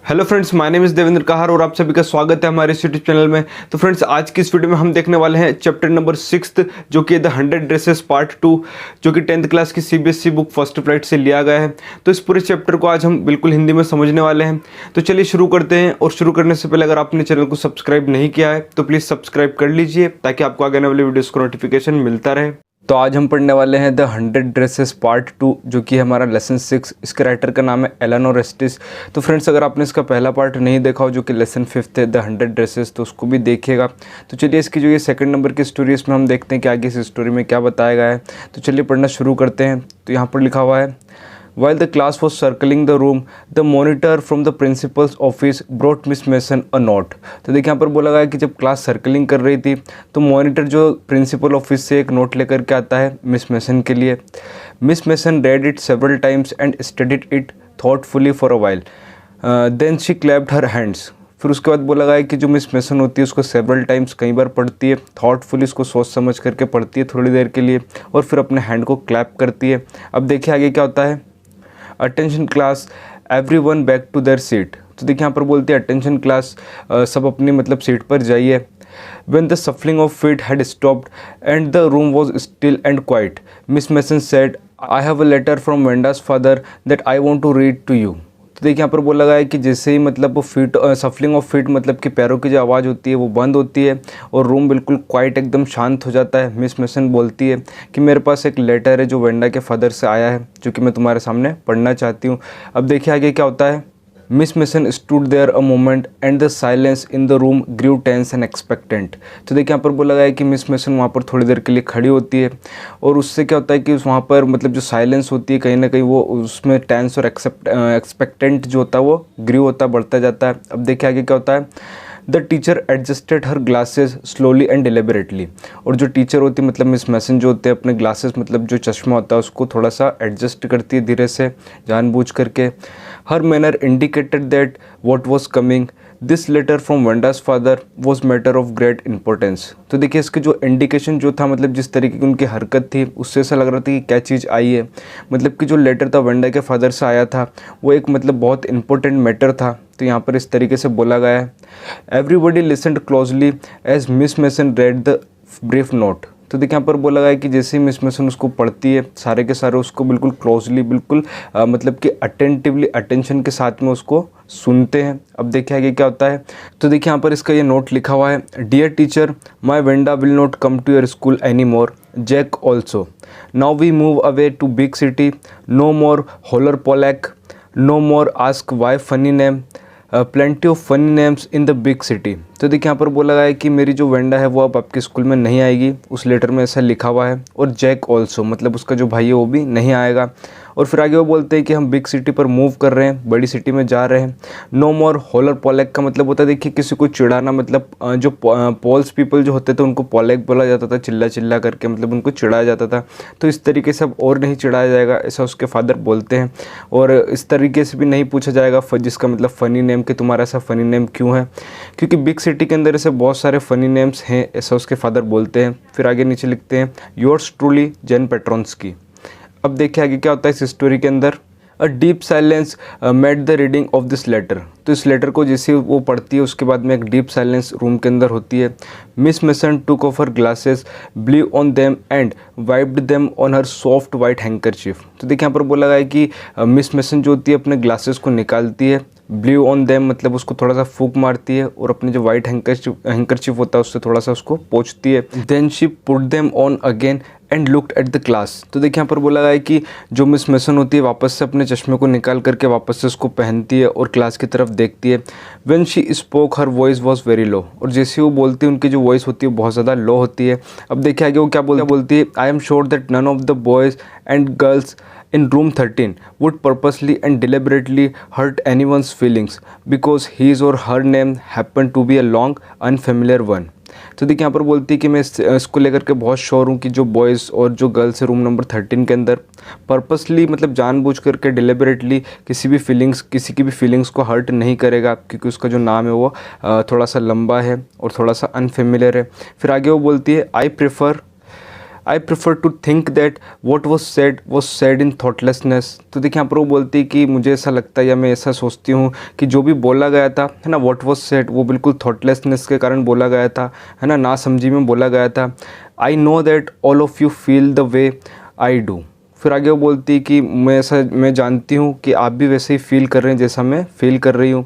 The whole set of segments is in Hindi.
Hello friends, my name is Devendra Kahar और आप सभी का स्वागत है हमारे इस यूट्यूब चैनल में। तो फ्रेंड्स, आज की इस वीडियो में हम देखने वाले हैं चैप्टर नंबर 6 जो कि द 100 ड्रेसेस पार्ट 2 जो कि 10th क्लास की सीबीएसई बुक फर्स्ट फ्लाइट से लिया गया है। तो इस पूरे चैप्टर को आज हम बिल्कुल हिंदी में समझने वाले हैं। तो चलिए शुरू करते हैं। और शुरू करने से पहले अगर आपने चैनल को सब्सक्राइब नहीं किया है तो प्लीज़ सब्सक्राइब कर लीजिए ताकि आपको आगे आने वाले वीडियोज़ को नोटिफिकेशन मिलता रहे। तो आज हम पढ़ने वाले हैं द 100 ड्रेसेस पार्ट 2 जो कि हमारा लेसन 6। इसके राइटर का नाम है एलेनोर एस्टिस। तो फ्रेंड्स, अगर आपने इसका पहला पार्ट नहीं देखा हो जो कि लेसन 5 है द 100 ड्रेसेस, तो उसको भी देखिएगा। तो चलिए इसकी जो ये सेकंड नंबर की स्टोरी इसमें हम देखते हैं कि आगे इस स्टोरी में क्या बताया गया है। तो चलिए पढ़ना शुरू करते हैं। तो यहाँ पर लिखा हुआ है, While the class was circling the room, the monitor from the principal's office brought Miss Mason a note. तो देखिए यहाँ पर बोला गया है कि जब क्लास सर्कलिंग कर रही थी तो मॉनिटर जो प्रिंसिपल ऑफिस से एक नोट लेकर के आता है मिस मेसन के लिए। Miss mason read it several times and studied it thoughtfully for a while. Then she clapped her hands. फिर उसके बाद बोला गया है कि जो मिस मेसन होती है उसको सेवरल टाइम्स कई बार पढ़ती है, थॉटफुली उसको सोच समझ करके पढ़ती है थोड़ी देर के लिए, और फिर अपने हैंड को क्लैप करती है। अब देखिए आगे क्या होता है। Attention class, everyone back to their seat. तो देखिए यहाँ पर बोलते हैं अटेंशन क्लास, सब अपनी मतलब सीट पर जाइए। When the shuffling of feet had stopped and the room was still and quiet, Miss Mason said, "I have a letter from Wenda's father that I want to read to you." तो देखिए यहाँ पर बोला गया है कि जैसे ही मतलब वो फीट सफलिंग ऑफ फीट मतलब कि पैरों की जो आवाज़ होती है वो बंद होती है और रूम बिल्कुल क्वाइट एकदम शांत हो जाता है। मिस मेसन बोलती है कि मेरे पास एक लेटर है जो वेंडा के फादर से आया है जो कि मैं तुम्हारे सामने पढ़ना चाहती हूँ। अब देखिए आगे क्या होता है। Miss Mason stood there a moment and the silence in the room grew tense and expectant. तो देखिए यहाँ पर बोला गया है कि मिस मेसन वहाँ पर थोड़ी देर के लिए खड़ी होती है और उससे क्या होता है कि वहाँ पर मतलब जो साइलेंस होती है कहीं ना कहीं वो उसमें टेंस और एक्सपेक्टेंट जो होता है वो ग्रू होता है, बढ़ता जाता है। अब देखिए आगे क्या होता है। The teacher adjusted her glasses slowly and deliberately. और जो टीचर होती है मतलब मिस मेसन जो होते हैं अपने ग्लासेस मतलब जो चश्मा होता है उसको थोड़ा सा एडजस्ट करती है धीरे से जानबूझ करके। हर manner indicated that what was coming. This letter from Wanda's father was matter of great importance. तो देखिए इसके जो इंडिकेशन जो था मतलब जिस तरीके की उनकी हरकत थी उससे ऐसा लग रहा था कि क्या चीज़ आई है। मतलब कि जो लेटर था वेंडा के फादर से आया था वो एक मतलब बहुत इंपॉर्टेंट मैटर था। तो यहाँ पर इस तरीके से बोला गया है। Everybody listened closely as Miss Mason read the brief note. तो देखिए यहाँ पर बोला गया है कि जैसे ही मिस मेसन उसको पढ़ती है सारे के सारे उसको बिल्कुल क्लोजली बिल्कुल मतलब कि अटेंटिवली अटेंशन के साथ में उसको सुनते हैं। अब देखिए आगे क्या होता है। तो देखिए यहाँ पर इसका ये नोट लिखा हुआ है। Dear teacher, my Wanda will not come to your school any more, Jack also. Now we move away to big city, no more holler Polack, no more ask why funny name, plenty of funny names in the big city. तो देखिए यहाँ पर बोला गया है कि मेरी जो वेंडा है वो अब आपके स्कूल में नहीं आएगी, उस लेटर में ऐसा लिखा हुआ है। और जैक ऑल्सो मतलब उसका जो भाई है वो भी नहीं आएगा। और फिर आगे वो बोलते हैं कि हम बिग सिटी पर मूव कर रहे हैं, बड़ी सिटी में जा रहे हैं। नो मोर होलर पोलैक का मतलब होता है देखिए किसी को चिढ़ाना, मतलब जो पॉल्स पीपल जो होते थे उनको पोलैक बोला जाता था, चिल्ला चिल्ला करके मतलब उनको चिढ़ाया जाता था। तो इस तरीके से अब और नहीं चिढ़ाया जाएगा ऐसा उसके फादर बोलते हैं। और इस तरीके से भी नहीं पूछा जाएगा जिसका मतलब फ़नी नेम कि तुम्हारा ऐसा फ़नी नेम क्यों है, क्योंकि बिग सिटी के अंदर ऐसे बहुत सारे फ़नी नेम्स हैं ऐसा उसके फादर बोलते हैं। फिर आगे नीचे लिखते हैं योर्स ट्रूली जेन पेट्रोन्स्की। अब देखिए आगे क्या होता है इस स्टोरी के अंदर। A deep silence made the reading of this letter. तो इस लेटर को जैसे वो पढ़ती है उसके बाद में एक डीप साइलेंस रूम के अंदर होती है। Miss mason took of her glasses, blue on them and wiped them on her soft white handkerchief. तो देखिए यहाँ पर बोला गया है कि मिस मेसन जो होती है अपने ग्लासेस को निकालती है, ब्लू ऑन देम मतलब उसको थोड़ा सा फूक मारती है और अपने जो वाइट हैंकरचीफ होता है उससे थोड़ा सा उसको पोंछती है। Then she put them on again and looked at the class. तो देखिए यहाँ पर बोला गया है कि जो मिस मेसन होती है वापस से अपने चश्मे को निकाल करके वापस से उसको पहनती है और क्लास की तरफ देखती है। When she spoke her voice was very low. और जैसे वो बोलती है उनकी जो वॉइस होती है बहुत ज़्यादा लो होती है। अब देखिए आगे वो क्या बोलती है। I am sure that none of the boys and girls in room 13 would purposely and deliberately hurt anyone's feelings because his or her name happened to be a long unfamiliar one. तो देखिए यहाँ पर बोलती है कि मैं इसको लेकर के बहुत श्योर हूँ कि जो बॉयज़ और जो गर्ल्स है रूम नंबर 13 के अंदर पर्पसली मतलब जानबूझ करके डिलिबरेटली किसी की भी फीलिंग्स को हर्ट नहीं करेगा, क्योंकि उसका जो नाम है वो थोड़ा सा लंबा है और थोड़ा सा अनफेमिलियर है। फिर आगे वो बोलती है I prefer I prefer to think that what was said in thoughtlessness. तो देखिए यहाँ पर वो बोलती है कि मुझे ऐसा लगता है या मैं ऐसा सोचती हूँ कि जो भी बोला गया था है ना, वॉट वॉज सेड वो बिल्कुल थॉटलेसनेस के कारण बोला गया था, है ना समझी में बोला गया था। I know that all of you feel the way I do. फिर आगे वो बोलती है कि मैं जानती हूँ कि आप भी वैसे ही फील कर रहे हैं जैसा मैं फील कर रही हूँ।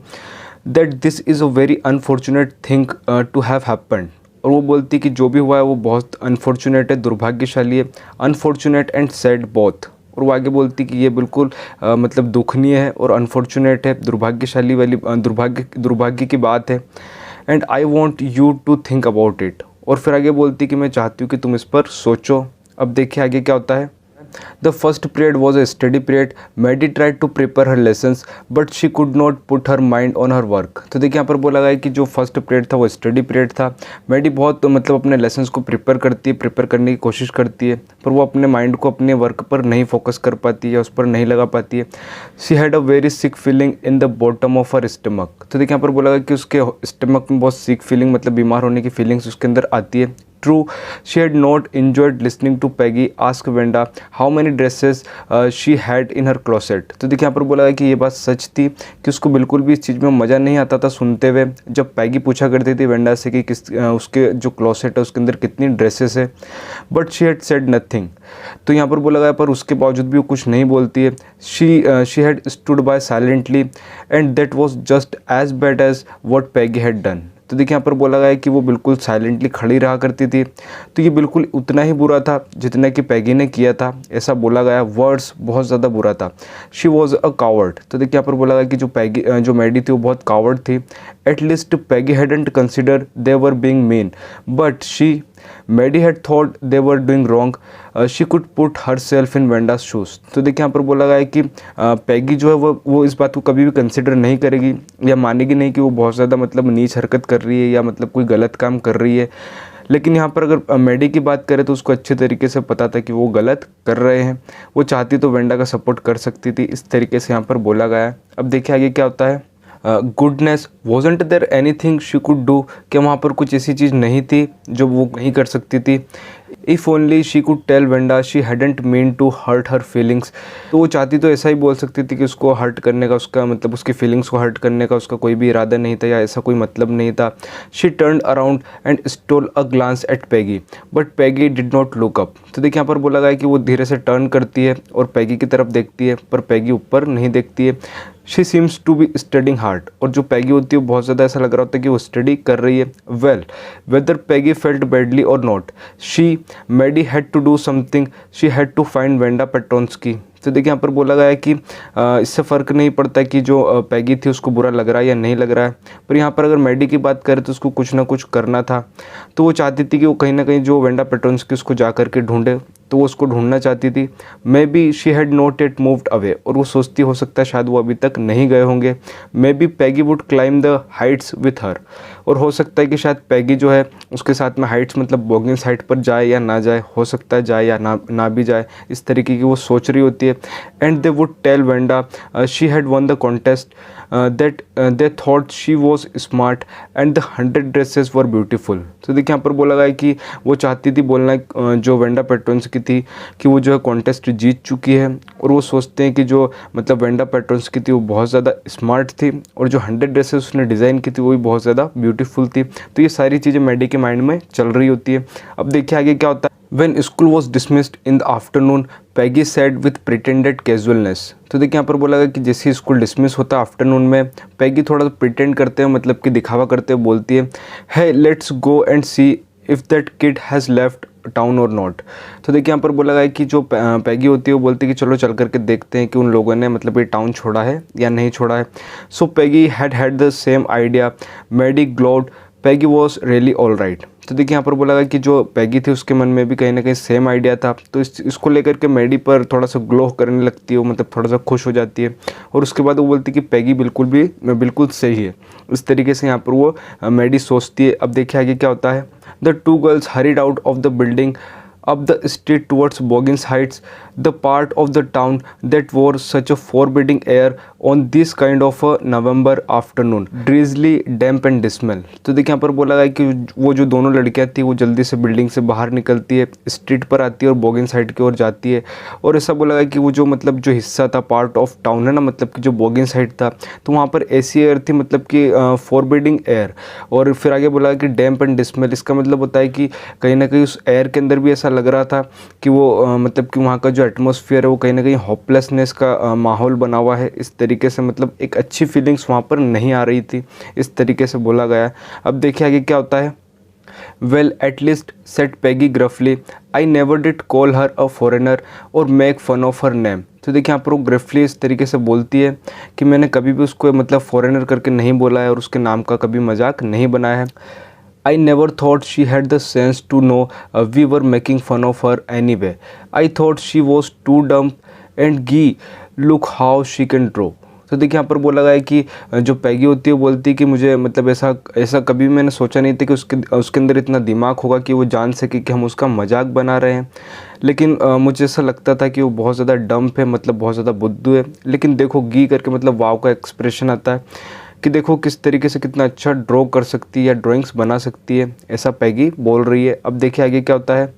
That this is a very unfortunate thing to have happened. और वो बोलती है कि जो भी हुआ है वो बहुत अनफॉर्चुनेट है, दुर्भाग्यशाली है, अनफॉर्चुनेट एंड सैड बोथ। और वो आगे बोलती कि ये बिल्कुल मतलब दुखनीय है और अनफॉर्चुनेट है, दुर्भाग्यशाली वाली दुर्भाग्य की बात है। And I want you to think about it. और फिर आगे बोलती कि मैं चाहती हूँ कि तुम इस पर सोचो। अब देखिए आगे क्या होता है। The first period was a study period. Maddie tried to prepare her lessons, but she could not put her mind on her work. तो देखिए यहाँ पर बोला गया है कि जो फर्स्ट पीरियड था वो स्टडी पीरियड था। मैडी बहुत मतलब अपने लेसन्स को प्रिपेयर करने की कोशिश करती है, पर वो अपने माइंड को अपने वर्क पर नहीं फोकस कर पाती है या उस पर नहीं लगा पाती है। She had a very sick feeling in the bottom of her stomach. तो देखिए यहाँ पर बोला गया कि उसके स्टमक में बहुत सिक फीलिंग मतलब बीमार होने की फीलिंग्स उसके अंदर आती है। True, she had not enjoyed listening to Peggy ask Wenda how many dresses she had in her closet. तो देखिए यहाँ पर बोला है कि ये बात सच थी कि उसको बिल्कुल भी इस चीज़ में मज़ा नहीं आता था सुनते हुए जब पैगी पूछा करती थी वेंडा से कि उसके जो क्लोसेट है उसके अंदर कितनी ड्रेसेस है। But she had said nothing. तो यहाँ पर बोला गया पर उसके बावजूद भी वो कुछ नहीं बोलती है। She had stood by silently and that was just as bad as what Peggy had done. तो देखिए यहाँ पर बोला गया है कि वो बिल्कुल साइलेंटली खड़ी रहा करती थी, तो ये बिल्कुल उतना ही बुरा था जितना कि पैगी ने किया था, ऐसा बोला गया। वर्ड्स बहुत ज़्यादा बुरा था। She was a coward. तो देखिए यहाँ पर बोला गया कि जो मैडी थी वो बहुत कावर्ड थी। At least Peggy hadn't consider they were being mean but Maddie had thought they were doing wrong. She could put herself in Wanda's shoes. तो देखिए यहाँ पर बोला गया है कि पैगी जो है वो इस बात को कभी भी कंसिडर नहीं करेगी या मानेगी नहीं कि वो बहुत ज़्यादा मतलब नीच हरकत कर रही है या मतलब कोई गलत काम कर रही है। लेकिन यहाँ पर अगर मैडी की बात करें तो उसको अच्छे तरीके से पता था कि वो गलत कर रहे हैं। वो चाहती तो वेंडा का सपोर्ट कर सकती थी, इस तरीके से यहाँ पर बोला गया है। अब देखिए आगे क्या होता है। Goodness wasn't there anything she could do, कि वहाँ पर कुछ ऐसी चीज़ नहीं थी जो वो नहीं कर सकती थी। If only she could tell Wanda she hadn't mean to hurt her feelings. तो वो चाहती तो ऐसा ही बोल सकती थी कि उसको हर्ट करने का उसका मतलब उसकी फीलिंग्स को हर्ट करने का उसका कोई भी इरादा नहीं था या ऐसा कोई मतलब नहीं था। She turn around and stole a glance at Peggy but Peggy did not look up. तो देखिए यहाँ पर बोला गया कि वो धीरे से टर्न करती है और पैगी की तरफ देखती है, पर पैगी ऊपर नहीं देखती है। She seems to be studying hard. और जो पैगी होती है बहुत ज़्यादा ऐसा लग रहा होता है कि वो स्टडी कर रही है। Well whether Peggy felt badly और not, Maddie had to do something, she had to find Wanda Petronski. तो देखिए यहाँ पर बोला गया है कि इससे फ़र्क नहीं पड़ता कि जो पैगी थी उसको बुरा लग रहा है या नहीं लग रहा है, पर यहाँ पर अगर मैडी की बात करें तो उसको कुछ ना कुछ करना था। तो वो चाहती थी कि वो कहीं ना कहीं जो वेंडा पेट्रोन्स्की उसको जा करके ढूंढे, तो वो उसको ढूंढना चाहती थी। May be she had not yet moved away, और वो सोचती हो सकता है शायद वो अभी तक नहीं गए होंगे। May be Peggy would climb the Heights with her, और हो सकता है कि शायद पैगी जो है उसके साथ में हाइट्स मतलब बोगिंस हाइट पर जाए या ना जाए, हो सकता है जाए या ना भी जाए, इस तरीके की वो सोच रही होती है। And they would tell Wanda she had won the contest that they thought she was smart and the 100 dresses were beautiful. तो देखिए यहाँ पर बोला गया है कि वो चाहती थी बोलना जो वेंडा पेट्रोन्स्की थी कि वो जो है कॉन्टेस्ट जीत चुकी है, और वो सोचते हैं कि जो मतलब वेंडा पेट्रोन्स्की थी वो बहुत ज़्यादा स्मार्ट थी, और जो 100 ड्रेसेस उसने डिज़ाइन की थी वो भी बहुत ज़्यादा ब्यूटीफुल थी। तो ये सारी चीज़ें मैडी के माइंड में चल रही होती है। अब देखिए आगे क्या होता है। When school was dismissed in the afternoon, Peggy said with pretended casualness। तो देखिए यहाँ पर बोला गया कि जैसे स्कूल डिसमिस होता है आफ्टरनून में, पैगी थोड़ा सा प्रिटेंड करते हैं मतलब कि दिखावा करते हुए बोलती है, hey let's go and see if that kid has left town और नॉट। तो देखिए यहाँ पर बोला गया कि जो पैगी होती है वो बोलती है कि चलो चल करके देखते हैं कि उन लोगों ने मतलब ये टाउन छोड़ा है या नहीं छोड़ा है। So Peggy had the same idea, Maddie glowed, Peggy was really all right. तो देखिए यहाँ पर बोला गया कि जो पैगी थी उसके मन में भी कहीं ना कहीं सेम आइडिया था, तो इसको लेकर के मैडी पर थोड़ा सा ग्लो करने लगती है, वो मतलब थोड़ा सा खुश हो जाती है, और उसके बाद वो बोलती है कि पैगी बिल्कुल सही है। इस तरीके से यहाँ पर वो मैडी सोचती है। अब देखिए आगे क्या होता है। The two girls hurried out of the building up the street towards Boggins Heights, the part of the town that wore such a forbidding air on this kind of a November afternoon, drizzly, damp and dismal। तो देखिए यहाँ पर बोला गया कि वो जो दोनों लड़कियाँ थी वो जल्दी से बिल्डिंग से बाहर निकलती है, स्ट्रीट पर आती है और बोगिंस हाइट की ओर जाती है। और ऐसा बोला गया कि वो जो मतलब जो हिस्सा था, पार्ट ऑफ टाउन है ना, मतलब कि जो बोगिंस हाइट था, तो वहाँ पर ऐसी एयर थी मतलब कि फॉरबिडिंग एयर। और फिर आगे बोला कि डैम्प एंड डिस्मेल, इसका मतलब होता है कि कहीं ना कहीं उस एयर के अंदर भी ऐसा लग रहा था कि वो मतलब कि वहाँ का जो एटमॉस्फेयर है वो कहीं ना कहीं होपलेसनेस का माहौल बना हुआ है। इस तरीके से मतलब एक अच्छी फीलिंग्स वहाँ पर नहीं आ रही थी, इस तरीके से बोला गया। अब देखिए आगे क्या होता है। Well, at least, said Peggy gruffly, I never did call her a foreigner or make fun of her name। तो देखिए यहाँ पर वो ग्रफली इस तरीके से बोलती है कि मैंने कभी भी उसको मतलब फॉरेनर करके नहीं बोला है और उसके नाम का कभी मजाक नहीं बनाया है। I never thought she had the sense to know we were making fun of her anyway. I thought she was too dumb and gee, look how she can draw। तो देखिए यहाँ पर बोला गया है कि जो पैगी होती है वो बोलती है कि मुझे मतलब ऐसा कभी मैंने सोचा नहीं था कि उसके अंदर इतना दिमाग होगा कि वो जान सके कि हम उसका मजाक बना रहे हैं। लेकिन मुझे ऐसा लगता था कि वो बहुत ज़्यादा डम्प है, मतलब बहुत ज़्यादा बुद्धू है। लेकिन देखो गी करके मतलब वाव का एक्सप्रेशन आता है कि देखो किस तरीके से कितना अच्छा ड्रॉ कर सकती है या ड्राइंग्स बना सकती है, ऐसा पैगी बोल रही है। अब देखिए आगे क्या होता है।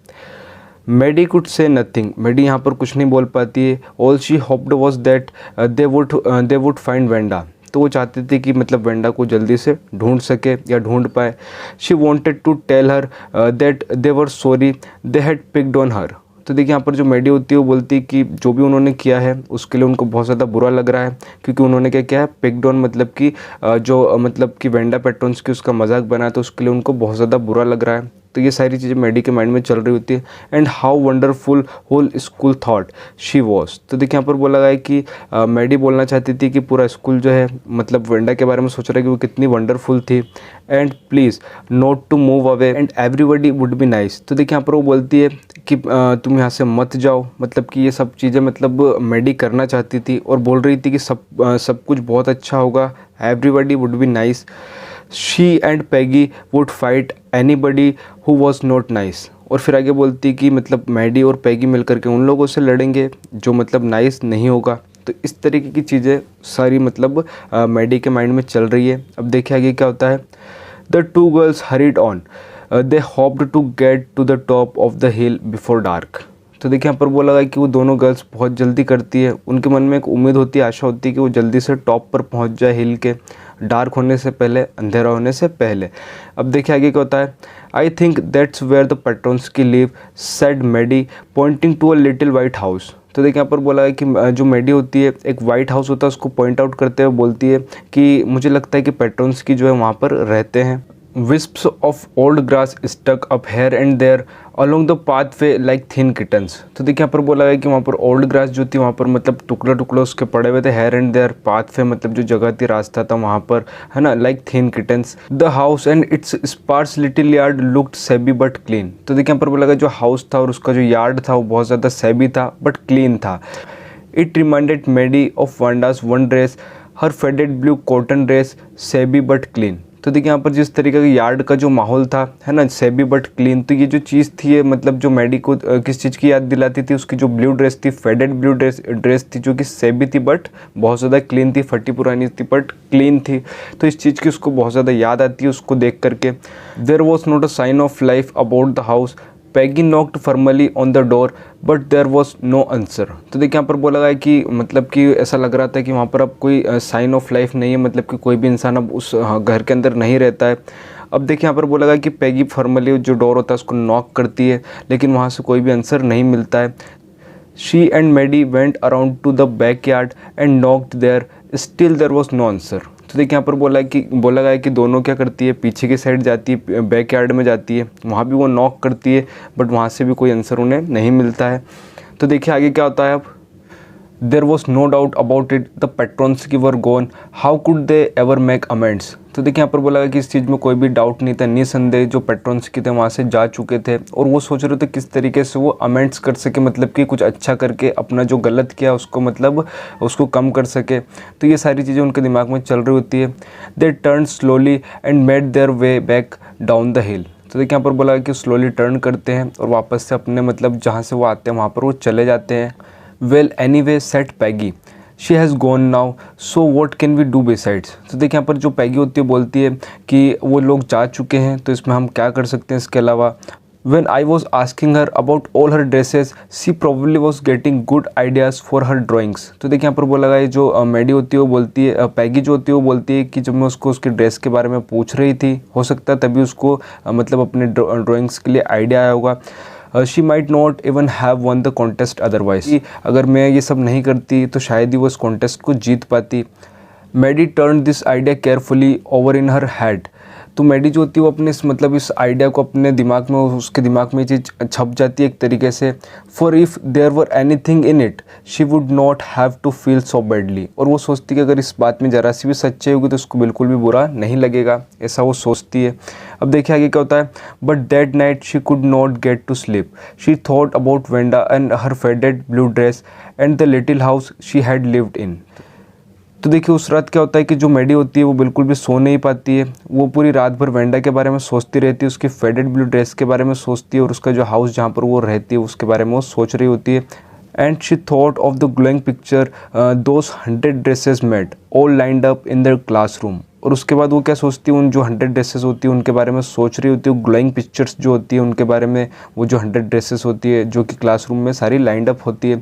मेडी कुड से नथिंग, मेडी यहाँ पर कुछ नहीं बोल पाती है। All she hoped was that they would find Wanda, तो वो चाहती थी कि मतलब वेंडा को जल्दी से ढूंढ सके या ढूंढ पाए। She wanted to tell her that they were sorry they had picked on her. तो देखिए यहाँ पर जो मेडी होती है वो बोलती है कि जो भी उन्होंने किया है उसके लिए उनको बहुत ज़्यादा बुरा लग रहा है, क्योंकि उन्होंने क्या किया है, पिक्ड ऑन मतलब कि जो मतलब कि वेंडा पेट्रोन्स की उसका मजाक बनाया, तो उसके लिए उनको बहुत ज़्यादा बुरा लग रहा है। तो ये सारी चीज़ें मेडी के माइंड में चल रही होती है। And how wonderful whole school thought she was. तो देखिए यहाँ पर बोला गया है कि मेडी बोलना चाहती थी कि पूरा स्कूल जो है मतलब वेंडा के बारे में सोच रहा है कि वो कितनी वंडरफुल थी। And please not to move away and everybody would be nice. तो देखिए यहाँ पर वो बोलती है कि तुम यहाँ से मत जाओ, मतलब कि ये सब चीज़ें मतलब मेडी करना चाहती थी और बोल रही थी कि सब कुछ बहुत अच्छा होगा, everybody would be nice. She and Peggy would fight anybody who was not nice. और फिर आगे बोलती कि मतलब मैडी और पैगी मिलकर के उन लोगों से लड़ेंगे जो मतलब नाइस नहीं होगा। तो इस तरीके की चीज़ें सारी मतलब मैडी के माइंड में चल रही है। अब देखिए आगे क्या होता है। The two girls hurried on, they hoped to get to the top of the hill before dark. तो देखिए यहाँ पर बोला गया कि वो दोनों गर्ल्स बहुत जल्दी करती है, उनके मन में एक उम्मीद होती है, आशा होती है कि वो जल्दी से टॉप पर पहुँच जाए हिल के, डार्क होने से पहले, अंधेरा होने से पहले। अब देखिए आगे क्या होता है। I think that's where the Petronski live, said Maddie pointing to a little white house. तो देखिए यहाँ पर बोला है कि जो मेडी होती है एक वाइट हाउस होता है उसको पॉइंट आउट करते हुए बोलती है कि मुझे लगता है कि पेट्रोन्स्की जो है वहाँ पर रहते हैं। Wisps of old grass stuck up here and there along the pathway like thin kittens। तो देखिए यहाँ पर बोला है कि वहाँ पर ओल्ड ग्रास जो थी वहाँ पर मतलब टुकड़े टुकड़े उसके पड़े हुए थे, हेयर एंड देयर पाथवे मतलब जो जगह थी, रास्ता था वहाँ पर, है ना, like thin kittens. The house and its sparse little yard looked shabby but clean. तो देखिए यहाँ पर बोला गया जो हाउस था और उसका जो यार्ड था वो बहुत ज़्यादा सेबी था बट क्लीन था। It reminded Maddie of Wanda's one dress, her faded blue cotton dress, shabby but clean. तो देखिए यहाँ पर जिस तरीके का यार्ड का जो माहौल था, है ना, सेबी बट क्लीन, तो ये जो चीज़ थी ये मतलब जो मेडी को किस चीज़ की याद दिलाती थी, उसकी जो ब्लू ड्रेस थी, फेडेड ब्लू ड्रेस थी जो कि सेबी थी बट बहुत ज़्यादा क्लीन थी, फटी पुरानी थी बट क्लीन थी। तो इस चीज़ की उसको बहुत ज़्यादा याद आती है उसको देख करके। There was not a sign of life about the house, Peggy knocked formally on the door but there was no answer. तो देखिए यहाँ पर बोला गया कि मतलब कि ऐसा लग रहा था कि वहाँ पर अब कोई साइन ऑफ लाइफ नहीं है, मतलब कि कोई भी इंसान अब उस घर के अंदर नहीं रहता है। अब देखिए यहाँ पर बोला गया कि पैगी फॉर्मली जो डोर होता है उसको नॉक करती है लेकिन वहाँ से कोई भी आंसर नहीं मिलता है। She and Maddie went around to the back yard and knocked there, still there was no answer. तो देखिए यहाँ पर बोला गया है कि दोनों क्या करती है, पीछे की साइड जाती है, बैक यार्ड में जाती है, वहाँ भी वो नॉक करती है बट वहाँ से भी कोई आंसर उन्हें नहीं मिलता है। तो देखिए आगे क्या होता है। अब there was no doubt about it, the Petronski were gone, how could they ever make amends. तो देखिए यहाँ पर बोला गया कि इस चीज़ में कोई भी डाउट नहीं था, निसंदेह जो पेट्रोन्स्की थे वहाँ से जा चुके थे और वो सोच रहे थे किस तरीके से वो अमेंड्स कर सके, मतलब कि कुछ अच्छा करके अपना जो गलत किया उसको मतलब उसको कम कर सके। तो ये सारी चीज़ें उनके दिमाग में चल रही होती है। They turn slowly and made their way back down the हिल। तो देखिए यहाँ पर बोला कि स्लोली टर्न करते हैं और वापस से अपने मतलब जहाँ से वो आते हैं वहाँ पर वो चले जाते हैं। Well anyway said Peggy, she has gone now, so what can we do besides. तो देखिए यहाँ पर जो पैगी होती है बोलती है कि वो लोग जा चुके हैं तो इसमें हम क्या कर सकते हैं इसके अलावा। When I was asking her about all her dresses, she probably was getting good ideas for her drawings। तो देखिए यहाँ पर बोला गया जो मैडी होती है वो बोलती है, पैगी जो होती है वो बोलती है कि जब मैं उसको उसके ड्रेस के बारे में पूछ रही थी, हो सकता है तभी उसको मतलब अपने ड्राइंग्स के लिए आइडिया आया होगा। She might not even have one the contest otherwise, अगर मैं ये सब नहीं करती तो शायद ही वो इस कॉन्टेस्ट को जीत पाती। Maddie turn this idea carefully over in her head. तो मैडी जो होती है वो अपने इस आइडिया को अपने दिमाग में, उसके दिमाग में ये चीज़ छप जाती है एक तरीके से। For if there were anything in it she would not have to feel so badly. और वो सोचती है कि अगर इस बात में ज़रा सी भी सच्चाई होगी तो उसको बिल्कुल भी बुरा नहीं लगेगा, ऐसा वो सोचती है। अब देखिए आगे क्या होता है। But that night she could not get to sleep, she thought about Wanda and her faded blue dress and the little house she had lived in. तो देखिए उस रात क्या होता है कि जो मैडी होती है वो बिल्कुल भी सो नहीं पाती है। वो पूरी रात भर वेंडा के बारे में सोचती रहती है, उसकी फेडेड ब्लू ड्रेस के बारे में सोचती है और उसका जो हाउस जहाँ पर वो रहती है उसके बारे में वो सोच रही होती है। And she thought of the glowing picture those 100 dresses made all lined up in the classroom. और उसके बाद वो क्या सोचती है, उन जो 100 ड्रेसेस होती है उनके बारे में सोच रही होती है। ग्लोइंग पिक्चर्स जो होती है उनके बारे में, वो जो 100 ड्रेसेस होती है जो कि क्लासरूम में सारी लाइंड अप होती है।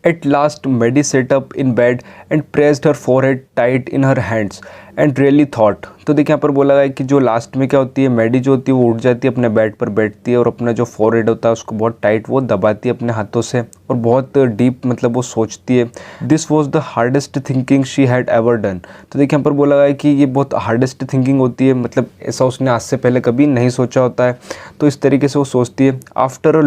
At last, Maddie sat up in bed and pressed her forehead tight in her hands and really thought। तो देखिए यहाँ पर बोला गया कि जो लास्ट में क्या होती है, मैडी जो होती है वो उठ जाती है, अपने बेड पर बैठती है और अपना जो फोरहेड होता है उसको बहुत टाइट वो दबाती है अपने हाथों से और बहुत डीप मतलब वो सोचती है। This was the hardest thinking she had ever done. तो देखिए यहाँ पर बोला गया कि ये बहुत हार्डेस्ट थिंकिंग होती है, मतलब ऐसा उसने आज से पहले कभी नहीं सोचा होता है। तो इस तरीके से वो सोचती है। After a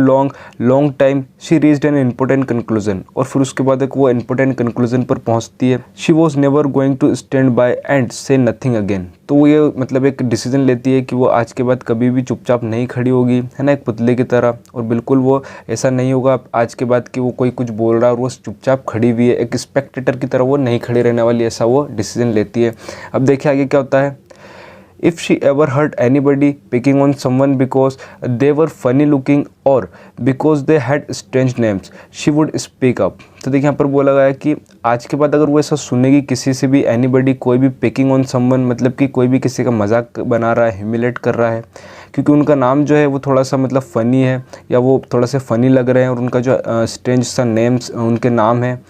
long time she reached an important conclusion. और फिर उसके बाद एक वो इम्पोर्टेंट कंक्लूजन पर पहुँचती है। She was never going to stand by and say nothing again. तो वो ये मतलब एक डिसीजन लेती है कि वो आज के बाद कभी भी चुपचाप नहीं खड़ी होगी, है ना, एक पुतले की तरह। और बिल्कुल वो ऐसा नहीं होगा आज के बाद कि वो कोई कुछ बोल रहा है और वो चुपचाप खड़ी हुई है, एक स्पेक्टेटर की तरह वो नहीं खड़ी रहने वाली, ऐसा वो डिसीजन लेती है। अब देखिए आगे क्या होता है। If she ever hurt anybody picking on someone because they were funny looking or because they had strange names, she would speak up। तो देखिए यहाँ पर बोला गया है कि आज के बाद अगर वो ऐसा सुनेगी किसी से भी, एनीबडी, कोई भी पिकिंग ऑन समवन मतलब कि कोई भी किसी का मजाक बना रहा है, ह्यूमिलेट कर रहा है, क्योंकि उनका नाम जो है वो थोड़ा सा मतलब फ़नी है या वो थोड़ा से फ़नी लग रहे हैं और उनका जो स्ट्रेंज सा नेम्स उनके नाम है,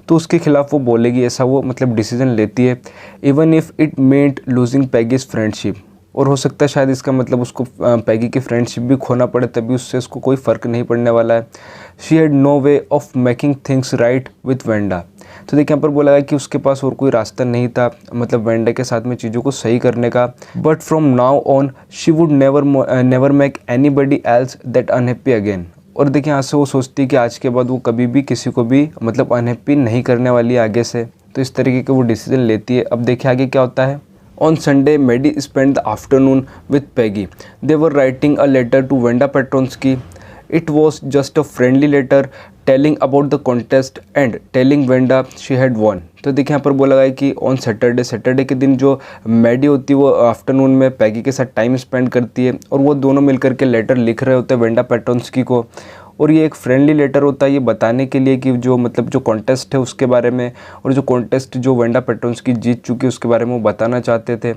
तो उसके खिलाफ वो बोलेगी, ऐसा वो मतलब डिसीजन लेती है। Even if it meant losing Peggy's friendship. और हो सकता है शायद इसका मतलब उसको पैगी की फ्रेंडशिप भी खोना पड़े, तभी उससे उसको कोई फ़र्क नहीं पड़ने वाला है। She had no way of making things right with Wanda. तो देखिए यहाँ पर बोला गया कि उसके पास और कोई रास्ता नहीं था मतलब वेंडा के साथ में चीज़ों को सही करने का। But from now on she would never make anybody else that unhappy again. और देखिए यहाँ से वो सोचती है कि आज के बाद वो कभी भी किसी को भी मतलब अनहैप्पी नहीं करने वाली आगे से। तो इस तरीके के वो डिसीजन लेती है। अब देखिए आगे क्या होता है। On Sunday Maddie spend the afternoon with Peggy. They were writing a letter to Wanda Petronski. It was just a friendly letter telling about the contest and telling Wenda she had won। तो देखिए यहाँ पर बोला गया कि ऑन सैटरडे के दिन जो मैडी होती है वो आफ्टरनून में पैगी के साथ टाइम स्पेंड करती है और वो दोनों मिलकर के लेटर लिख रहे होते हैं वेंडा पेट्रोन्स्की को। और ये एक फ्रेंडली लेटर होता है ये बताने के लिए कि जो मतलब जो कॉन्टेस्ट है उसके बारे में, और जो कॉन्टेस्ट जो वेंडा पेट्रोन्स्की जीत चुकी है उसके बारे में वो बताना चाहते थे।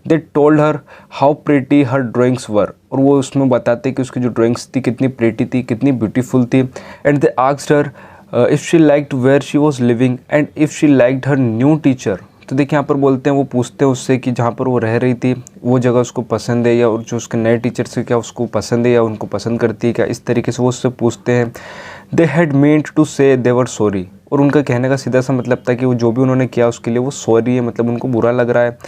They told her how pretty her drawings were. और वो उसमें बताते कि उसकी जो ड्राइंग्स थी कितनी प्रेटी थी, कितनी ब्यूटीफुल थी। And they asked her if she liked where she was living and if she liked her new teacher. तो देखिए यहाँ पर बोलते हैं वो पूछते हैं उससे कि जहाँ पर वो रह रही थी वो जगह उसको पसंद है या और जो उसके नए टीचर से क्या उसको पसंद है या उनको पसंद करती है क्या, इस तरीके से वो उससे पूछते हैं। दे हैड मीन्ट टू से दे वर सॉरी। और उनका कहने का सीधा सा मतलब था कि वो जो भी उन्होंने किया उसके लिए वो सॉरी है, मतलब उनको बुरा लग रहा है।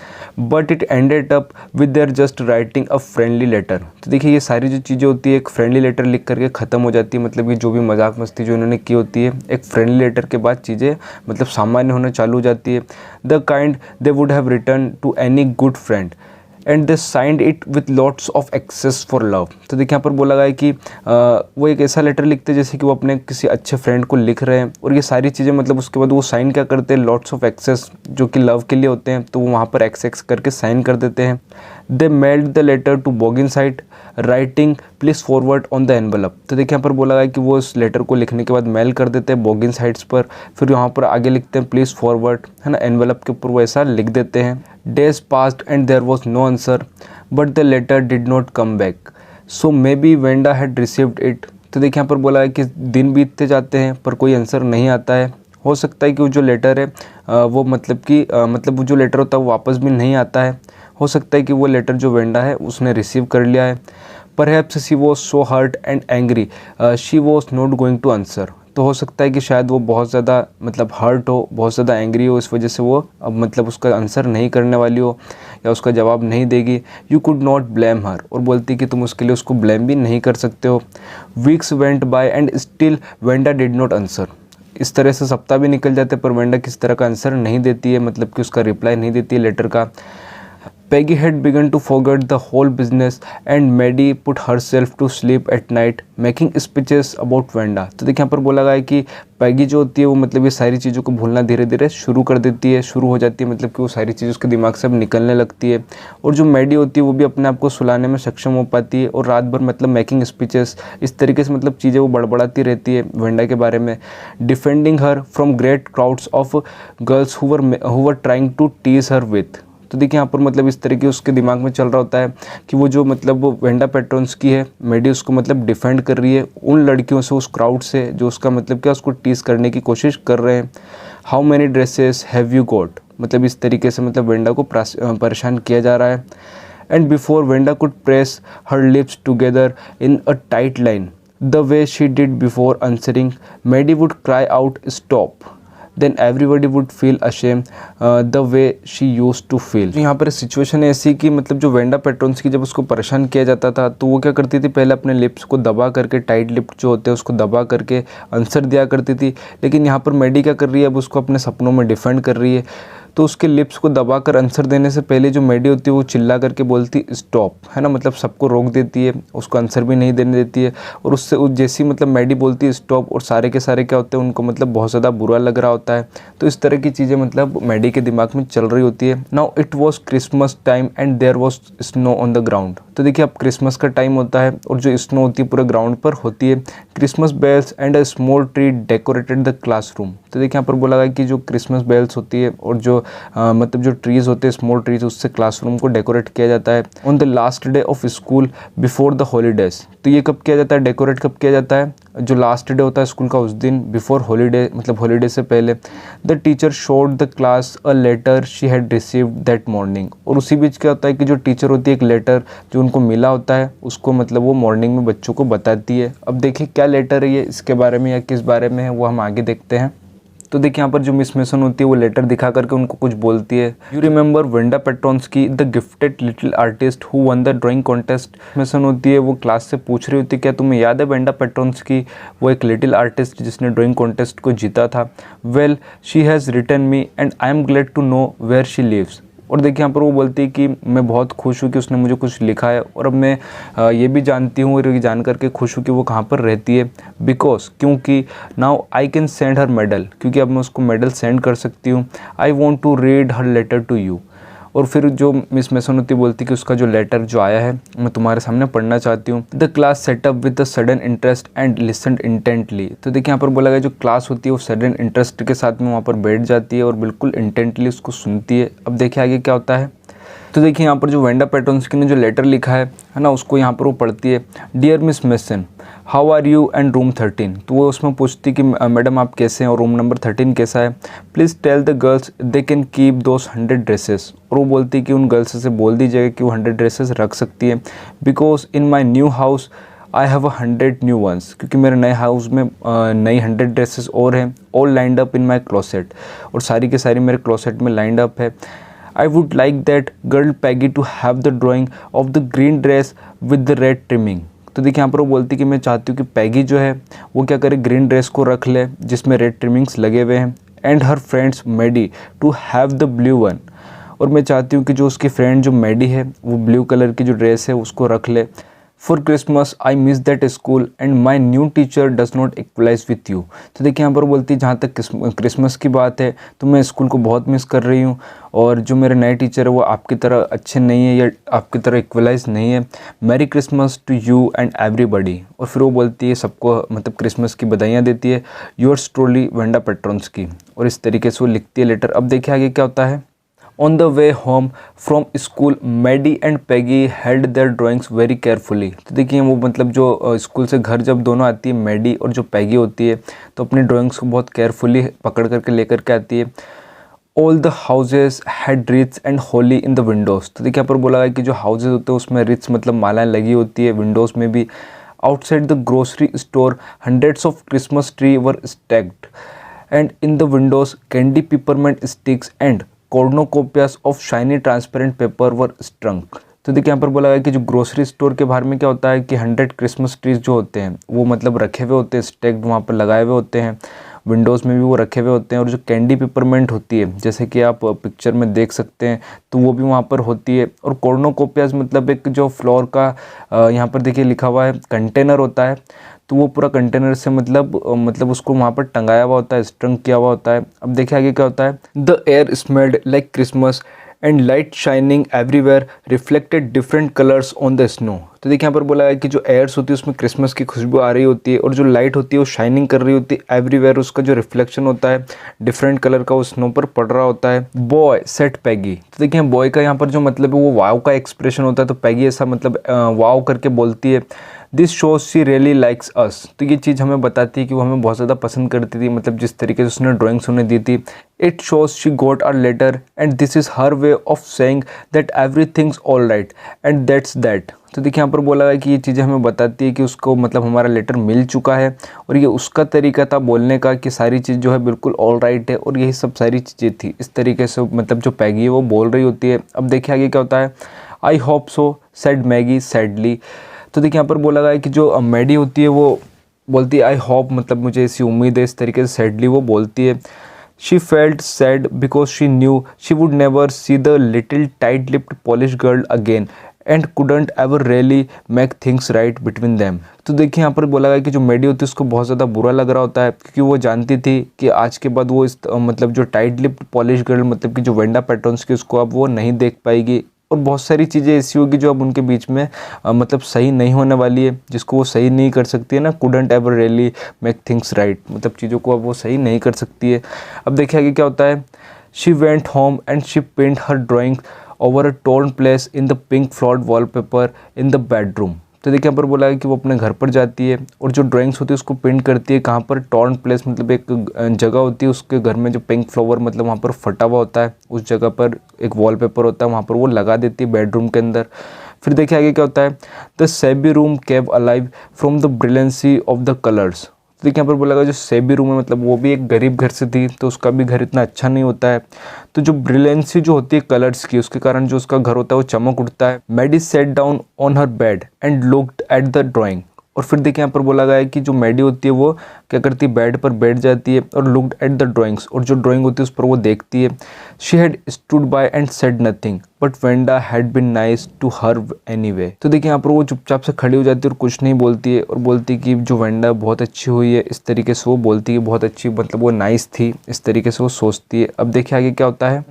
But it ended up with their just writing a friendly letter. तो देखिए ये सारी जो चीज़ें होती है एक फ्रेंडली लेटर लिख करके ख़त्म हो जाती है, मतलब कि जो भी मजाक मस्ती जो इन्होंने की होती है एक फ्रेंडली लेटर के बाद चीज़ें मतलब सामान्य होना चालू हो जाती है। The kind they would have written to any good friend and they signed it with lots of x's for love. तो देखिए यहाँ पर बोला गया है कि वो एक ऐसा लेटर लिखते हैं जैसे कि वो अपने किसी अच्छे फ्रेंड को लिख रहे हैं, और ये सारी चीज़ें मतलब उसके बाद वो साइन क्या करते हैं, लॉट्स ऑफ एक्सेस जो कि लव के लिए होते हैं, तो वो वहाँ पर एक्स करके साइन कर देते हैं। They mailed the letter to Boggins साइट writing please forward on the envelope. तो देखिए यहाँ पर बोला गया कि वो इस लेटर को लिखने के बाद मेल कर देते हैं बॉगिन साइट्स पर, फिर यहाँ पर आगे लिखते हैं प्लीज़ फॉरवर्ड, है ना, एनवलप के ऊपर वो ऐसा लिख देते हैं। Days passed and there was no answer but the letter did not come back so maybe Wanda had received it. तो देखिए यहाँ पर बोला है कि दिन बीतते जाते हैं पर कोई आंसर नहीं आता है। हो सकता है कि वो जो लेटर है वो मतलब वो जो लेटर होता है वो वापस भी नहीं आता है। हो सकता है कि वो लेटर जो वेंडा है उसने रिसीव कर लिया है। Perhaps she was so hurt and angry she was not going to answer. तो हो सकता है कि शायद वो बहुत ज़्यादा मतलब हर्ट हो, बहुत ज़्यादा एंग्री हो, इस वजह से वो अब मतलब उसका आंसर नहीं करने वाली हो या उसका जवाब नहीं देगी। यू कुड नॉट ब्लेम हर, और बोलती कि तुम उसके लिए उसको ब्लेम भी नहीं कर सकते हो। Weeks went by and still Wanda did not answer. इस तरह से सप्ताह भी निकल जाते पर वेंडा किस तरह का आंसर नहीं देती है, मतलब कि उसका रिप्लाई नहीं देती है लेटर का। Peggy had begun to forget the whole business and Maddie put herself to sleep at night making speeches about Wanda। तो देखिए यहाँ पर बोला गया है कि पैगी जो होती है वो मतलब ये सारी चीज़ों को भूलना धीरे धीरे शुरू कर देती है, शुरू हो जाती है, मतलब कि वो सारी चीज़ उसके दिमाग से अब निकलने लगती है। और जो मैडी होती है वो भी अपने आप को सुलाने में सक्षम हो पाती है और रात भर मतलब मेकिंग स्पीचेस इस तरीके से मतलब चीज़ें वो बड़बड़ाती रहती है वेंडा के बारे में। Defending her from great crowds of girls who were trying to tease her with. तो देखिए यहाँ पर मतलब इस तरीके उसके दिमाग में चल रहा होता है कि वो जो मतलब वो वेंडा पेट्रोन्स की है मेडी उसको मतलब डिफेंड कर रही है उन लड़कियों से, उस क्राउड से जो उसका मतलब क्या उसको टीज करने की कोशिश कर रहे हैं। How many dresses have you got, मतलब इस तरीके से मतलब वेंडा को परेशान किया जा रहा है। And before Wanda could press her lips together in a tight line the way she did before answering Maddie would cry out stop then everybody would feel ashamed the way she used to feel। यहाँ पर सिचुएशन ऐसी कि मतलब जो वेंडा पेट्रोन्स की जब उसको परेशान किया जाता था तो वो क्या करती थी, पहले अपने लिप्स को दबा करके, टाइट लिप जो होते हैं उसको दबा करके आंसर दिया करती थी। लेकिन यहाँ पर मेडी क्या कर रही है, अब उसको अपने सपनों में डिफेंड कर रही है। तो उसके लिप्स को दबाकर आंसर देने से पहले जो मेडी होती है वो चिल्ला करके बोलती स्टॉप, है ना, मतलब सबको रोक देती है, उसको आंसर भी नहीं देने देती है। और उससे जैसी मतलब मेडी बोलती है स्टॉप और सारे के सारे क्या होते हैं उनको मतलब बहुत ज़्यादा बुरा लग रहा होता है। तो इस तरह की चीज़ें मतलब मेडी के दिमाग में चल रही होती है। Now it was Christmas time and there was snow on the ground. तो देखिए अब क्रिसमस का टाइम होता है और जो स्नो होती है पूरे ग्राउंड पर होती है। Christmas bells and a small tree decorated the classroom. तो देखिए यहाँ पर बोला गया कि जो क्रिसमस बेल्स होती है और जो मतलब जो ट्रीज़ होते हैं स्मॉल ट्रीज, उससे क्लासरूम को डेकोरेट किया जाता है। On the last day of school before the holidays. तो ये कब किया जाता है, डेकोरेट कब किया जाता है, जो लास्ट डे होता है स्कूल का उस दिन, बिफोर हॉलीडे मतलब हॉलीडे से पहले। The teacher showed the class a letter she had received that morning. और उसी बीच क्या होता है कि जो टीचर होती है एक लेटर जो उनको मिला होता है उसको मतलब वो मॉर्निंग में बच्चों को बताती है। अब देखिए क्या लेटर है ये, इसके बारे में या किस बारे में है वो हम आगे देखते हैं। तो देखिए यहाँ पर जो मिस मेसन होती है वो लेटर दिखा करके उनको कुछ बोलती है। You remember Wanda Petronski the gifted little artist who won the drawing contest. Mason होती है वो क्लास से पूछ रही होती है क्या तुम्हें याद है वेंडा पेट्रोन्स्की, वो एक लिटिल आर्टिस्ट जिसने ड्राइंग कॉन्टेस्ट को जीता था। Well she has written me and I am glad to know where she lives. और देखिए यहाँ पर वो बोलती है कि मैं बहुत खुश हूँ कि उसने मुझे कुछ लिखा है और अब मैं ये भी जानती हूँ और ये जान करके खुश हूँ कि वो कहाँ पर रहती है। बिकॉज क्योंकि now I can send her medal, क्योंकि अब मैं उसको मेडल सेंड कर सकती हूँ। I want to read her letter to you. और फिर जो मिस मेसन होती बोलती कि उसका जो लेटर जो आया है मैं तुम्हारे सामने पढ़ना चाहती हूँ। The class setup with the sudden interest and listened intently. तो देखिए यहाँ पर बोला गया जो क्लास होती है वो सडन इंटरेस्ट के साथ में वहाँ पर बैठ जाती है और बिल्कुल इंटेंटली उसको सुनती है। अब देखिए आगे क्या होता है। तो देखिए यहाँ पर जो वेंडा पेट्रोन्स्की ने जो लेटर लिखा है ना, उसको यहाँ पर वो पढ़ती है। Dear Miss Mason how are you and room 13। तो वो उसमें पूछती कि मैडम आप कैसे हैं और रूम नंबर 13 कैसा है। Please tell the girls they can keep those 100 dresses. और वो बोलती कि उन गर्ल्स से बोल दीजिएगा कि वो 100 ड्रेसेस रख सकती है। Because in my new house I have 100 new ones. क्योंकि मेरे नए हाउस में नई 100 ड्रेसेस और हैं, all lined up in my closet. और सारी की सारी मेरे क्लोसेट में लाइंड अप है। I would like that girl Peggy to have the drawing of the green dress with the red trimming। तो देखिए यहाँ पर वो बोलती कि मैं चाहती हूँ कि पैगी जो है वो क्या करे, ग्रीन ड्रेस को रख ले जिसमें रेड ट्रिमिंग्स लगे हुए हैं। And her friends Maddie to have the blue one. और मैं चाहती हूँ कि जो उसकी फ्रेंड जो मेडी है वो ब्लू कलर की जो ड्रेस है उसको रख ले। For Christmas I miss that school and my new teacher does not equalize with you. तो देखिए यहाँ पर बोलती है जहाँ तक क्रिसमस की बात है तो मैं स्कूल को बहुत मिस कर रही हूँ और जो मेरे नए टीचर है वो आपकी तरह अच्छे नहीं है या आपकी तरह इक्वलाइज नहीं है। Merry Christmas to you and everybody. और फिर वो बोलती है सबको मतलब क्रिसमस की बधाइयाँ देती है, योर्स ट्रूली वेंडा पेट्रॉन्स की। और इस तरीके से वो लिखती है लेटर। अब देखिए आगे क्या होता है। On the way home from school, Maddie and Peggy held their drawings very carefully। तो देखिए वो मतलब जो स्कूल से घर जब दोनों आती है मैडी और जो पैगी होती है तो अपनी ड्राइंग्स को बहुत केयरफुली पकड़ करके लेकर के आती है। All the houses had wreaths and holly in the windows। तो देखिए यहाँ पर बोला है कि जो हाउसेज होते हैं उसमें wreaths मतलब मालाएं लगी होती है, विंडोज़ में भी। Outside the grocery store, hundreds of Christmas tree were stacked and in the windows candy peppermint sticks and cornucopias of shiny transparent paper were strung। तो देखिए यहाँ पर बोला गया कि जो ग्रोसरी स्टोर के बाहर में क्या होता है कि 100 क्रिसमस ट्रीज जो होते हैं वो मतलब रखे हुए होते हैं, स्टैक्ड वहाँ पर लगाए हुए होते हैं, विंडोज़ में भी वो रखे हुए होते हैं। और जो कैंडी पेपरमेंट होती है जैसे कि आप पिक्चर में देख सकते हैं तो वो भी वहाँ पर होती है। और कॉर्नोकोपियाज मतलब एक जो फ्लोर का यहाँ पर देखिए लिखा हुआ है कंटेनर होता है, तो वो पूरा कंटेनर से मतलब उसको वहाँ पर टंगाया हुआ होता है, स्ट्रंग किया हुआ होता है। अब देखिए आगे क्या होता है। The air smelled like Christmas and light shining everywhere reflected different colours on the snow. तो देखिए यहाँ पर बोला है कि जो एयर्स होती है उसमें क्रिसमस की खुशबू आ रही होती है और जो लाइट होती है वो शाइनिंग कर रही होती है एवरीवेयर, उसका जो रिफ्लेक्शन होता है डिफरेंट कलर का वो स्नो पर पड़ रहा होता है। बॉय सेट पैगी। तो देखिए बॉय का यहाँ पर जो मतलब है वो वाव का एक्सप्रेशन होता है, तो पैगी ऐसा मतलब वाव करके बोलती है। This shows she really likes us. तो ये चीज़ हमें बताती है कि वो हमें बहुत ज़्यादा पसंद करती थी, मतलब जिस तरीके से उसने ड्राइंग्स उन्हें दी थी। It shows she got a letter and this is her way of saying that everything's all right and that's that. तो देखिए यहाँ पर बोला है कि ये चीज़ें हमें बताती है कि उसको मतलब हमारा लेटर मिल चुका है और ये उसका तरीका था बोलने का कि सारी चीज़ जो है बिल्कुल ऑल राइट है, और यही सब सारी चीज़ें थी। इस तरीके से मतलब जो पैगी है वो बोल रही होती है। अब देखिए आगे क्या होता है। I hope so said Maggi sadly. तो देखिए यहाँ पर बोला गया है कि जो मैडी होती है वो बोलती है आई होप मतलब मुझे ऐसी उम्मीद है, इस तरीके से सैडली वो बोलती है। She felt sad because she knew she would never see the little tight lipped polish girl again and couldn't ever really make things right between them. तो देखिए यहाँ पर बोला गया कि जो मैडी होती है उसको बहुत ज़्यादा बुरा लग रहा होता है क्योंकि वो जानती थी कि आज के बाद वो इस मतलब जो टाइट लिप्ड पॉलिश गर्ल मतलब कि जो वेंडा पैटर्न्स की उसको अब वो नहीं देख पाएगी, और बहुत सारी चीज़ें ऐसी होगी जो अब उनके बीच में मतलब सही नहीं होने वाली है, जिसको वो सही नहीं कर सकती है ना। Couldn't ever really make things right मतलब चीज़ों को अब वो सही नहीं कर सकती है। अब देखिए आगे क्या होता है। She went home and she paint her drawing over a torn place in the pink flowered wallpaper in the bedroom. तो देखिए यहाँ पर बोला है कि वो अपने घर पर जाती है और जो ड्राइंग्स होती है उसको पेंट करती है। कहाँ पर। टॉर्न प्लेस मतलब एक जगह होती है उसके घर में जो पिंक फ्लावर मतलब वहाँ पर फटा हुआ होता है, उस जगह पर एक वॉलपेपर होता है, वहाँ पर वो लगा देती है बेडरूम के अंदर। फिर देखिए आगे क्या होता है। The SEBI room cave alive from the brilliancy of the colours. तो देखिए यहाँ पर बोला गया जो सेबी रूम है मतलब वो भी एक गरीब घर से थी तो उसका भी घर इतना अच्छा नहीं होता है, तो जो ब्रिलियंसी जो होती है कलर्स की उसके कारण जो उसका घर होता है वो चमक उठता है। Maddie sat down on her bed and looked at the drawing. और फिर देखिए यहाँ पर बोला गया है कि जो मैडी होती है वो क्या करती है बेड पर बैठ जाती है और लुक्ड एट द ड्राइंग्स, और जो ड्राइंग होती है उस पर वो देखती है। She had stood by and said nothing but Wanda had been nice to her anyway. तो देखिए यहाँ पर वो चुपचाप से खड़ी हो जाती है और कुछ नहीं बोलती है और बोलती है कि जो वेंडा बहुत अच्छी हुई है, इस तरीके से वो बोलती है बहुत अच्छी मतलब वो नाइस थी, इस तरीके से वो सोचती है। अब देखिए आगे क्या होता है।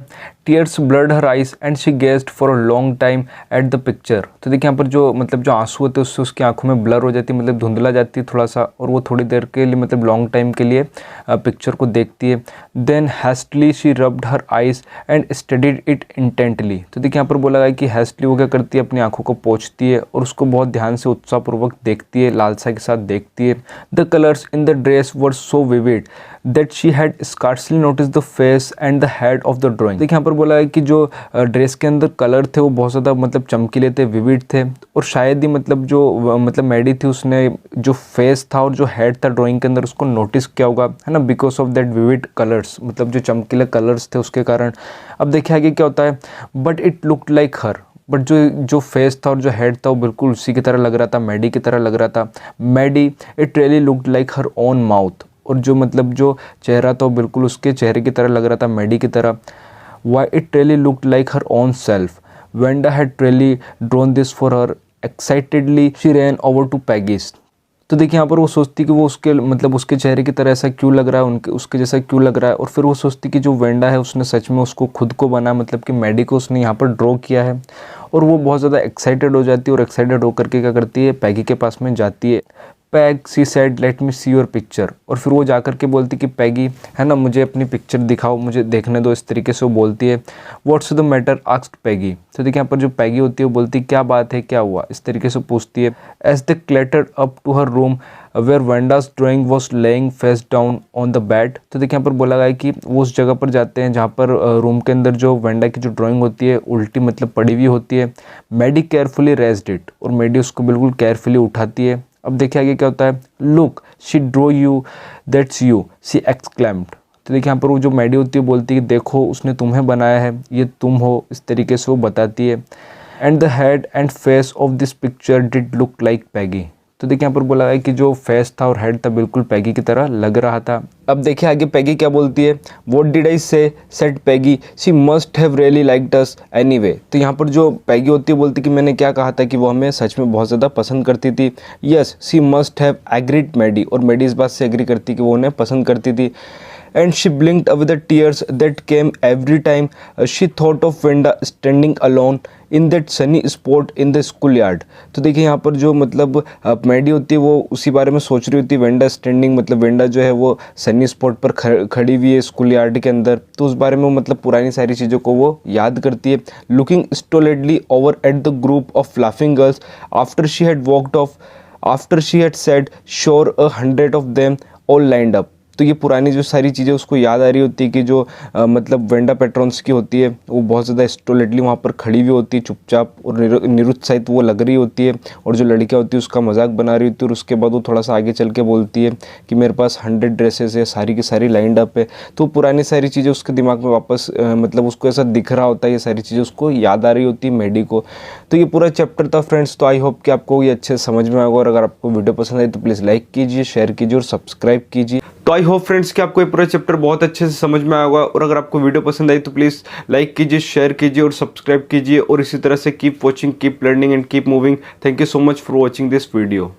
Tears blood her eyes and she gazed for a long time at the picture. तो देखिए यहाँ पर जो मतलब जो आंसू होते हैं उससे उसकी आंखों में ब्लर हो जाती है, मतलब धुंधला जाती है थोड़ा सा, और वो थोड़ी देर के लिए मतलब लॉन्ग टाइम के लिए पिक्चर को देखती है। Then hastily she rubbed her eyes and studied it intently. तो देखिए यहाँ पर बोला गया कि हैस्टली वो क्या करती है अपनी आंखों को पोंछती है और उसको बहुत ध्यान से उत्साहपूर्वक देखती है, लालसा के साथ देखती है। The colours in the dress were so vivid that she had scarcely notice the face and the head of the drawing. देखिए यहाँ पर बोला है कि जो ड्रेस के अंदर कलर थे वो बहुत ज़्यादा मतलब चमकीले थे, विविड थे, और शायद ही मतलब जो मतलब मैडी थी उसने जो फेस था और जो हेड था ड्राइंग के अंदर उसको नोटिस किया होगा, है ना, because of that vivid colours मतलब जो चमकीले कलर्स थे उसके कारण। अब देखिए आगे क्या होता है। But it looked like her. But जो फेस था और जो हेड था वो बिल्कुल उसी की तरह लग रहा था, मैडी की तरह लग रहा था। Maddie it really looked like her own mouth. और जो मतलब जो चेहरा था वो बिल्कुल उसके चेहरे की तरह लग रहा था, मैडी की तरह। Why it really looked like her own self. Wanda had really drawn this for her excitedly she ran over to Peggy's. तो देखिए यहाँ पर वो सोचती कि वो उसके मतलब उसके चेहरे की तरह ऐसा क्यों लग रहा है, उनके उसके जैसा क्यों लग रहा है। और फिर वो सोचती कि जो वेंडा है उसने सच में उसको खुद को बना, मतलब कि मैडी को उसने यहाँ पर ड्रॉ किया है। और वो बहुत ज़्यादा एक्साइटेड हो जाती है और एक्साइटेड होकर के क्या करती है, पैगी के पास में जाती है। Peg she said let me see your picture. और फिर वो जा कर के बोलती कि पैगी है ना, मुझे अपनी पिक्चर दिखाओ, मुझे देखने दो, इस तरीके से वो बोलती है। व्हाट्स द मैटर आस्क्ड पैगी। तो देखिए यहाँ पर जो पैगी होती है वो बोलती क्या बात है, क्या हुआ, इस तरीके से पूछती है। As they clattered up to her room where Wanda's drawing was lying face down on the bed. तो देखिए यहाँ पर बोला गया है कि वो उस जगह पर जाते हैं जहाँ पर रूम के अंदर जो वेंडा की जो ड्राइंग होती है उल्टी मतलब पड़ी हुई होती है। Maddie carefully raised it. और मैडी उसको बिल्कुल केयरफुली उठाती है। अब देखिए आगे क्या होता है। Look she drew you that's you she exclaimed. तो देखिए यहाँ पर वो जो मैडी होती है बोलती है कि देखो उसने तुम्हें बनाया है, ये तुम हो, इस तरीके से वो बताती है। And the head and face of this picture did look like Peggy. तो देखिए यहाँ पर बोला है कि जो फेस था और हेड था बिल्कुल पैगी की तरह लग रहा था। अब देखिए आगे पैगी क्या बोलती है। व्हाट डिड आई से said Peggy she must have really liked us anyway. तो यहाँ पर जो पैगी होती है बोलती कि मैंने क्या कहा था कि वो हमें सच में बहुत ज़्यादा पसंद करती थी। Yes she must have agreed Maddie. और मैडी इस बात से एग्री करती कि वो उन्हें पसंद करती थी। And she blinked away the tears that came every time she thought of Wenda standing alone in that sunny spot in the schoolyard। तो देखिए यहाँ पर जो मतलब मैडी होती है वो उसी बारे में सोच रही होती है। वेंडा स्टैंडिंग मतलब वेंडा जो है वो सनी स्पॉट पर खड़ी हुई है स्कूल यार्ड के अंदर। तो उस बारे में वो मतलब पुरानी सारी चीज़ों को वो याद करती है। Looking stolidly over at the group of laughing girls after she had walked off after she had said sure 100 of them all lined up. तो ये पुरानी जो सारी चीज़ें उसको याद आ रही होती है कि जो मतलब वेंडा पेट्रॉन्स की होती है वो बहुत ज़्यादा स्टोलेटली वहाँ पर खड़ी हुई होती है चुपचाप और निरुत्साहित वो लग रही होती है। और जो लड़कियाँ होती है उसका मजाक बना रही होती है। और उसके बाद वो थोड़ा सा आगे चल के बोलती है कि मेरे पास 100 ड्रेसेस है, सारी की सारी लाइंड अप है। तो पुरानी सारी चीज़ें उसके दिमाग में वापस मतलब उसको ऐसा दिख रहा होता है, ये सारी चीज़ें उसको याद आ रही होती है मैडी को। तो ये पूरा चैप्टर था फ्रेंड्स। तो आई होप कि आपको ये अच्छे समझ में आएगा। और अगर आपको वीडियो पसंद आई तो प्लीज़ लाइक कीजिए, शेयर कीजिए और सब्सक्राइब कीजिए। तो आई होप फ्रेंड्स कि आपको ये पूरा चैप्टर बहुत अच्छे से समझ में आएगा। और अगर आपको वीडियो पसंद आई तो प्लीज़ लाइक कीजिए, शेयर कीजिए और सब्सक्राइब कीजिए। और इसी तरह से keep watching, keep learning and keep moving. Thank you so much for watching this video.